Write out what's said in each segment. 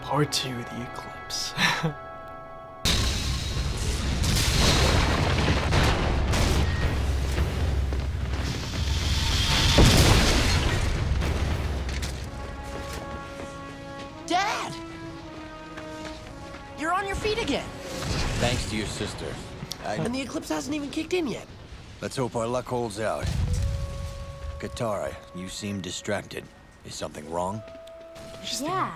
Part 2, the eclipse. Dad! You're on your feet again. Thanks to your sister. And the eclipse hasn't even kicked in yet. Let's hope our luck holds out. Katara, you seem distracted. Is something wrong? Yeah.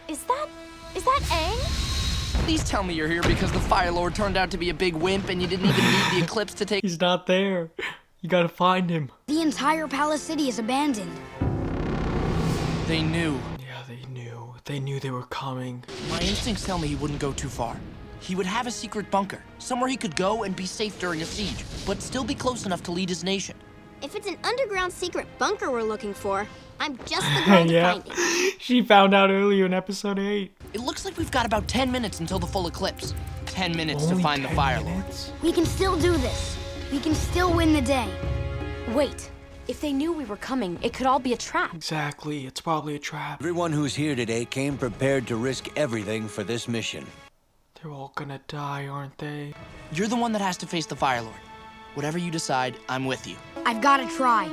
Is that Aang? Please tell me you're here because the Fire Lord turned out to be a big wimp and you didn't even need the eclipse to take— He's not there. You gotta find him. The entire palace city is abandoned. They knew. Yeah, they knew. They knew they were coming. My instincts tell me he wouldn't go too far. He would have a secret bunker, somewhere he could go and be safe during a siege, but still be close enough to lead his nation. If it's an underground secret bunker we're looking for, I'm just the girl to find it. She found out earlier in episode 8. It looks like we've got about 10 minutes until the full eclipse. 10 minutes Only to find the 10 Fire Lord. minutes? We can still do this. We can still win the day. Wait, if they knew we were coming, it could all be a trap. Exactly, it's probably a trap. Everyone who's here today came prepared to risk everything for this mission. They're all gonna die, aren't they? You're the one that has to face the Fire Lord. Whatever you decide, I'm with you. I've got to try.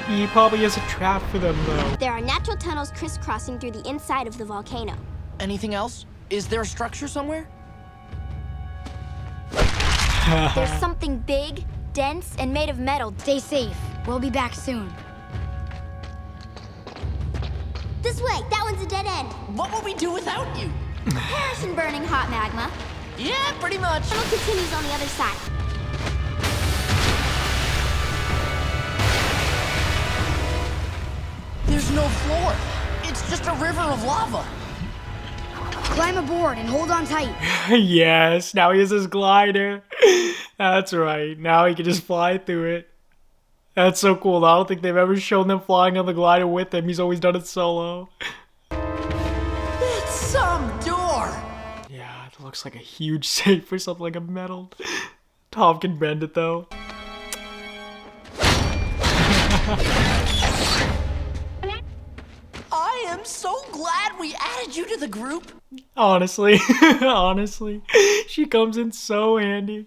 He probably has a trap for them, though. There are natural tunnels crisscrossing through the inside of the volcano. Anything else? Is there a structure somewhere? There's something big, dense, and made of metal. Stay safe. We'll be back soon. This way, that one's a dead end. What would we do without you? Perish in burning hot magma. Yeah, pretty much. Tunnel continues on the other side. There's no floor. It's just a river of lava. Climb aboard and hold on tight. Yes, now he has his glider. That's right. Now he can just fly through it. That's so cool. I don't think they've ever shown them flying on the glider with him. He's always done it solo. It's some door. Yeah, it looks like a huge safe or something like a metal. Tom can bend it though. I am so glad we added you to the group. Honestly, honestly, she comes in so handy.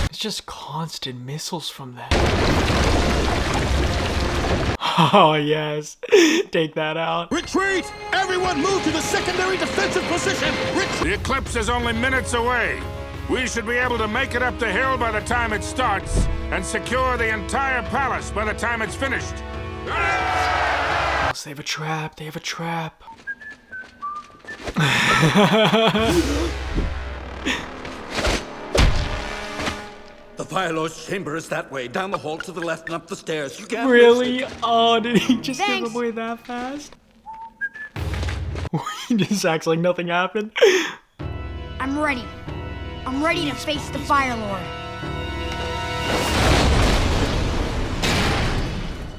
It's just constant missiles from them. Oh yes, take that out. Retreat! Everyone move to the secondary defensive position! The eclipse is only minutes away. We should be able to make it up the hill by the time it starts and secure the entire palace by the time it's finished. They have a trap, they have a trap. The Fire Lord's chamber is that way, down the hall to the left and up the stairs. You can't Really? miss it. Oh, did he just give Thanks. him away that fast? He just acts like nothing happened. I'm ready. I'm ready to face the Fire Lord.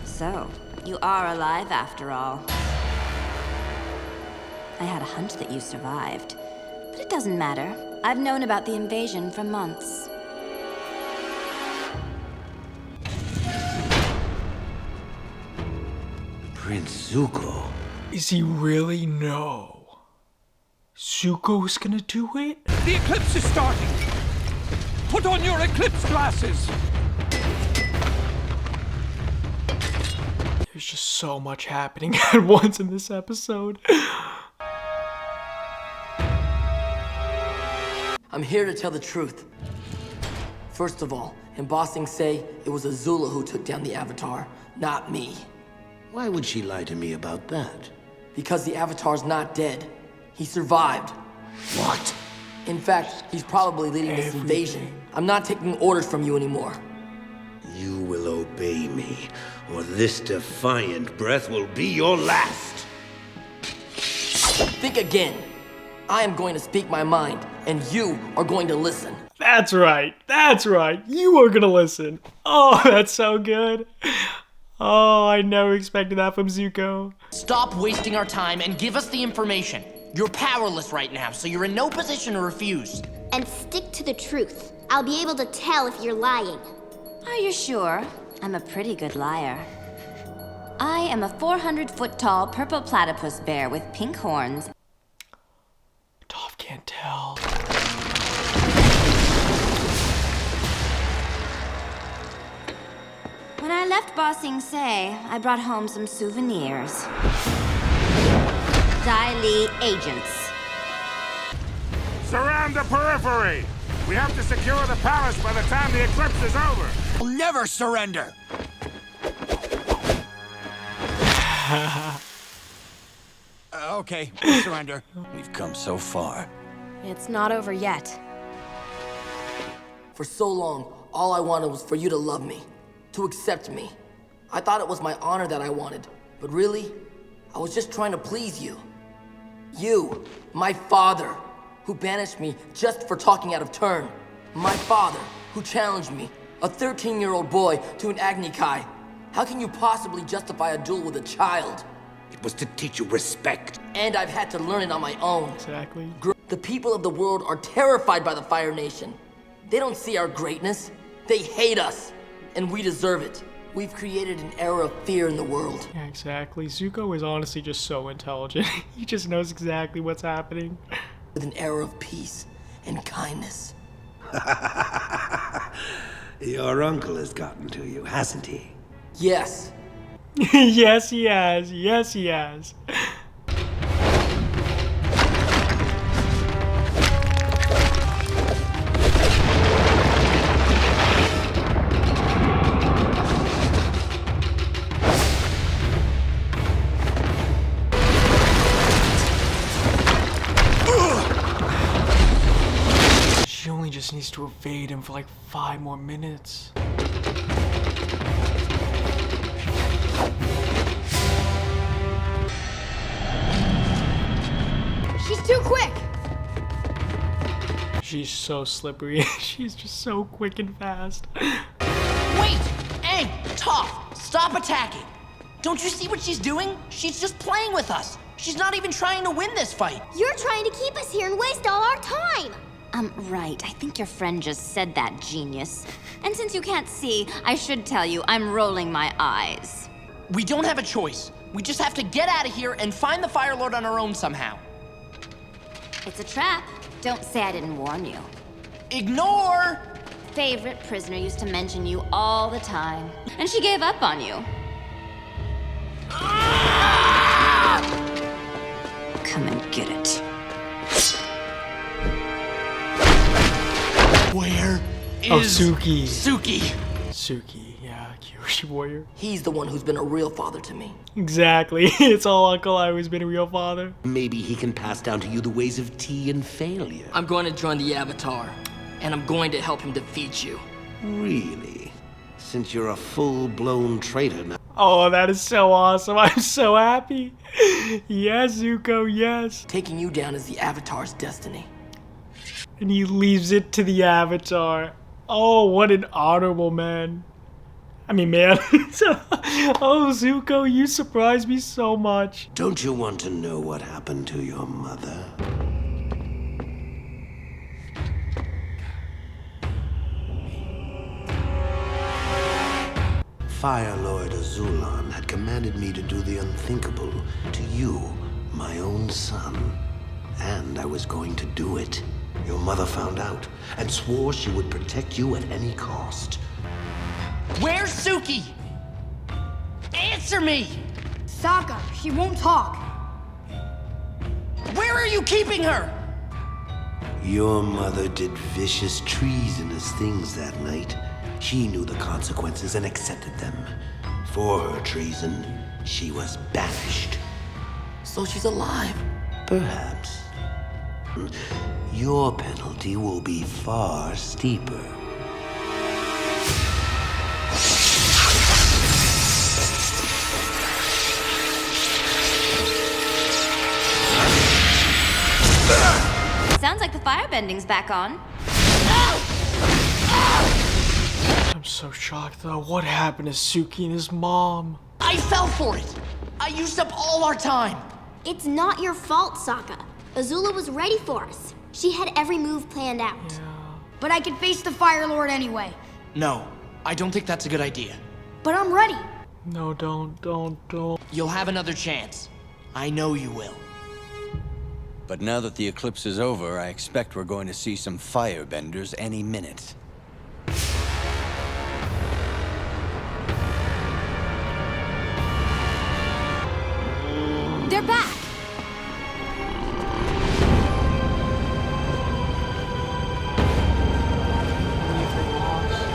So, you are alive after all. I had a hunch that you survived, but it doesn't matter. I've known about the invasion for months. Prince Zuko. Is he really? No. Zuko's gonna do it? The eclipse is starting! Put on your eclipse glasses! There's just so much happening at once in this episode. I'm here to tell the truth. First of all, embossing say it was Azula who took down the Avatar, not me. Why would she lie to me about that? Because the Avatar's not dead. He survived. What? In fact, he's probably leading this invasion. I'm not taking orders from you anymore. You will obey me, or this defiant breath will be your last. Think again. I am going to speak my mind, and you are going to listen. That's right. That's right. You are gonna listen. Oh, that's so good. Oh, I never expected that from Zuko. Stop wasting our time and give us the information. You're powerless right now, so you're in no position to refuse. And stick to the truth. I'll be able to tell if you're lying. Are you sure? I'm a pretty good liar. I am a 400-foot-tall purple platypus bear with pink horns. Toph can't tell. When I left Ba Sing Se, I brought home some souvenirs. Dai Li agents. Surround the periphery! We have to secure the palace by the time the eclipse is over! We'll never surrender! Okay, we'll surrender. We've come so far. It's not over yet. For so long, all I wanted was for you to love me, to accept me. I thought it was my honor that I wanted, but really, I was just trying to please you. You, my father, who banished me just for talking out of turn. My father, who challenged me, a 13-year-old boy, to an Agni Kai. How can you possibly justify a duel with a child? It was to teach you respect. And I've had to learn it on my own. Exactly. The people of the world are terrified by the Fire Nation. They don't see our greatness. They hate us. And we deserve it. We've created an era of fear in the world. Yeah, exactly. Zuko is honestly just so intelligent. He just knows exactly what's happening. With an era of peace and kindness. Your uncle has gotten to you, hasn't he? Yes. Yes, he has. Yes, he has. She only just needs to evade him for like 5 more minutes. She's too quick! She's so slippery. She's just so quick and fast. Wait! Aang! Toph! Stop attacking! Don't you see what she's doing? She's just playing with us. She's not even trying to win this fight. You're trying to keep us here and waste all our time. Right. I think your friend just said that, genius. And since you can't see, I should tell you I'm rolling my eyes. We don't have a choice. We just have to get out of here and find the Fire Lord on our own somehow. It's a trap. Don't say I didn't warn you. Ignore! Favorite prisoner used to mention you all the time. And she gave up on you. Come and get it. Where is Suki. Suki? Suki, yeah, Kyoshi Warrior. He's the one who's been a real father to me. Exactly. It's all Uncle I always been a real father. Maybe he can pass down to you the ways of tea and failure. I'm going to join the Avatar, and I'm going to help him defeat you. Really? Since you're a full-blown traitor now. Oh, that is so awesome. I'm so happy. Yes, Zuko, yes. Taking you down is the Avatar's destiny. And he leaves it to the Avatar. Oh, what an honorable man. I mean, man. Oh, Zuko, you surprised me so much. Don't you want to know what happened to your mother? Fire Lord Azula had commanded me to do the unthinkable to you, my own son. And I was going to do it. Your mother found out and swore she would protect you at any cost. Where's Suki? Answer me! Sokka, she won't talk. Where are you keeping her? Your mother did vicious, treasonous things that night. She knew the consequences and accepted them. For her treason, she was banished. So she's alive. Perhaps. Your penalty will be far steeper. Sounds like the firebending's back on. I'm so shocked, though. What happened to Suki and his mom? I fell for it. I used up all our time. It's not your fault, Sokka. Azula was ready for us. She had every move planned out. But I could face the Fire Lord anyway. No, I don't think that's a good idea. but I'm ready. No, don't. You'll have another chance. I know you will. But now that the eclipse is over, I expect we're going to see some firebenders any minute. They're back.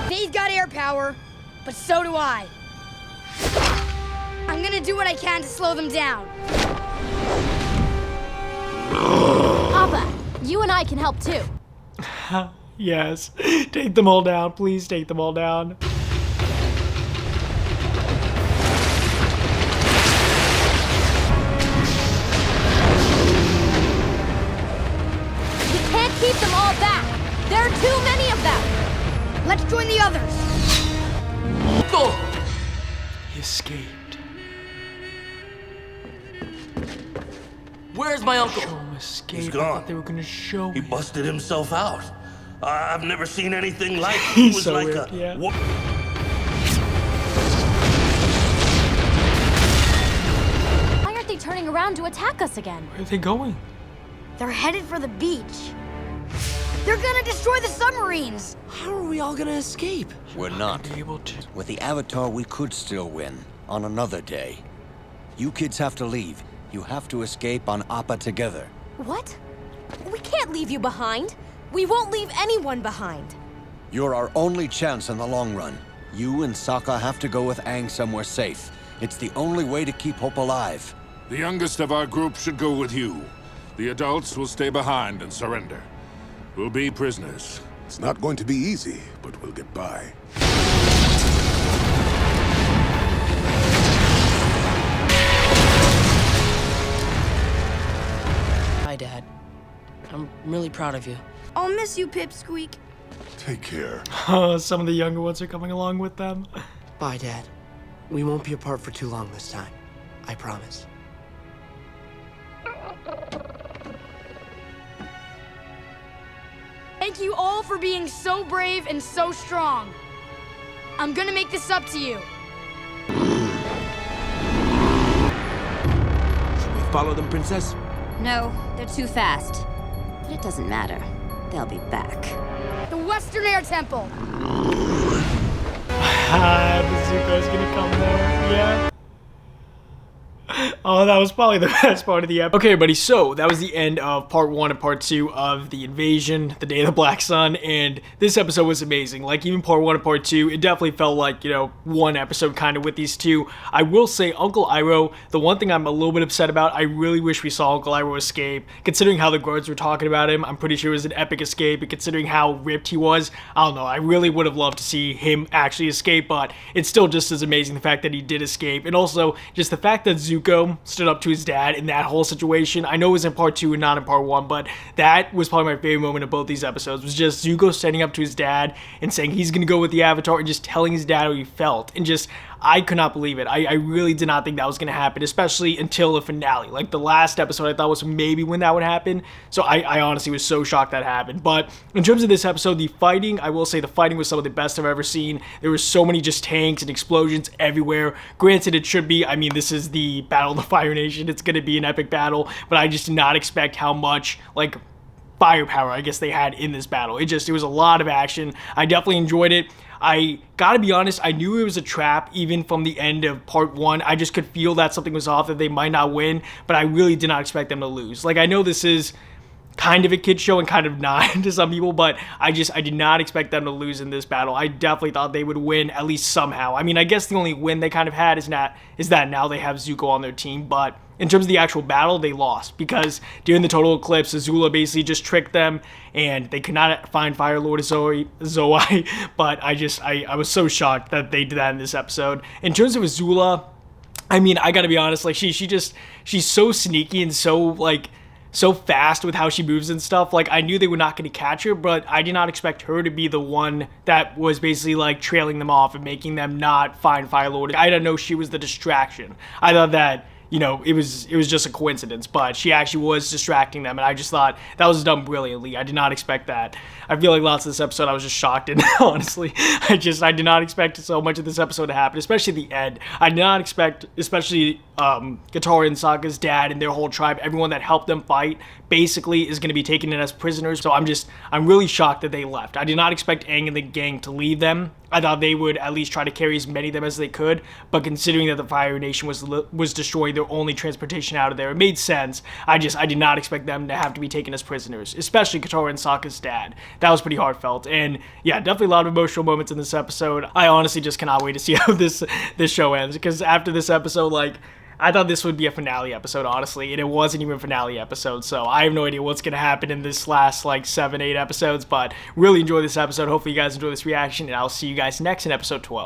They've got air power, but so do I. I'm gonna do what I can to slow them down. Papa, you and I can help too. Yes. Take them all down. Please take them all down. We can't keep them all back. There are too many of them. Let's join the others. Go! He escaped. Where's my uncle? Show him escape. He's I gone. thought they were gonna show He me. busted himself out. I've never seen anything like it. He's He was so like weird, a... yeah. Why aren't they turning around to attack us again? Where are they going? They're headed for the beach. They're gonna destroy the submarines. How are we all gonna escape? We're not. Be able to. With the Avatar, we could still win. On another day. You kids have to leave. You have to escape on Appa together. What? We can't leave you behind. We won't leave anyone behind. You're our only chance in the long run. You and Sokka have to go with Aang somewhere safe. It's the only way to keep hope alive. The youngest of our group should go with you. The adults will stay behind and surrender. We'll be prisoners. It's not going to be easy, but we'll get by. Hi, Dad. I'm really proud of you. I'll miss you, Pipsqueak. Take care. Some of the younger ones are coming along with them. Bye, Dad. We won't be apart for too long this time. I promise. Thank you all for being so brave and so strong. I'm gonna make this up to you. Should we follow them, Princess? No, they're too fast. But it doesn't matter. They'll be back. The Western Air Temple. The Zuko's gonna come there. Yeah. Oh, that was probably the best part of the episode. Okay, everybody, so that was the end of part 1 and part 2 of the invasion, the Day of the Black Sun, and this episode was amazing. Like, even part 1 and part 2, it definitely felt like, you know, one episode kind of with these two. I will say, Uncle Iroh, the one thing I'm a little bit upset about, I really wish we saw Uncle Iroh escape. Considering how the guards were talking about him, I'm pretty sure it was an epic escape, and considering how ripped he was, I don't know, I really would have loved to see him actually escape, but it's still just as amazing the fact that he did escape, and also just the fact that Zuko stood up to his dad in that whole situation. I know it was in part 2 and not in part 1, but that was probably my favorite moment of both these episodes, was just Zuko standing up to his dad and saying he's gonna go with the Avatar and just telling his dad how he felt, and just, I could not believe it. I really did not think that was going to happen, especially until the finale. Like, the last episode I thought was maybe when that would happen, so I honestly was so shocked that happened. But in terms of this episode, the fighting, I will say the fighting was some of the best I've ever seen. There was so many just tanks and explosions everywhere. Granted, it should be, I mean, this is the Battle of the Fire Nation. It's going to be an epic battle, but I just did not expect how much, like, firepower I guess they had in this battle. It was a lot of action. I definitely enjoyed it. I gotta be honest, I knew it was a trap even from the end of part 1. I just could feel that something was off, that they might not win, but I really did not expect them to lose. Like, I know this is kind of a kid show and kind of not to some people, but I did not expect them to lose in this battle. I definitely thought they would win at least somehow. I mean, I guess the only win they kind of had is that now they have Zuko on their team, but in terms of the actual battle, they lost because during the total eclipse, Azula basically just tricked them and they could not find Fire Lord Zoe, but I was so shocked that they did that in this episode. In terms of Azula, I mean, I gotta be honest, like, she's so sneaky and so fast with how she moves and stuff. Like, I knew they were not going to catch her, but I did not expect her to be the one that was basically, like, trailing them off and making them not find Fire Lord. I didn't know she was the distraction. I thought that, you know, it was just a coincidence, but she actually was distracting them, and I just thought that was done brilliantly. I did not expect that. I feel like lots of this episode I was just shocked in, honestly. I did not expect so much of this episode to happen, especially the end. I did not expect, especially Katara and Sokka's dad and their whole tribe, everyone that helped them fight, basically is going to be taken in as prisoners. So I'm really shocked that they left. I did not expect Aang and the gang to leave them. I thought they would at least try to carry as many of them as they could, but considering that the Fire Nation was destroying their only transportation out of there, it made sense. I did not expect them to have to be taken as prisoners, especially Katara and Sokka's dad. That was pretty heartfelt, and yeah, definitely a lot of emotional moments in this episode. I honestly just cannot wait to see how this show ends, because after this episode, like, I thought this would be a finale episode, honestly, and it wasn't even a finale episode, so I have no idea what's going to happen in this last, like, 7-8 episodes, but really enjoy this episode. Hopefully you guys enjoy this reaction, and I'll see you guys next in episode 12.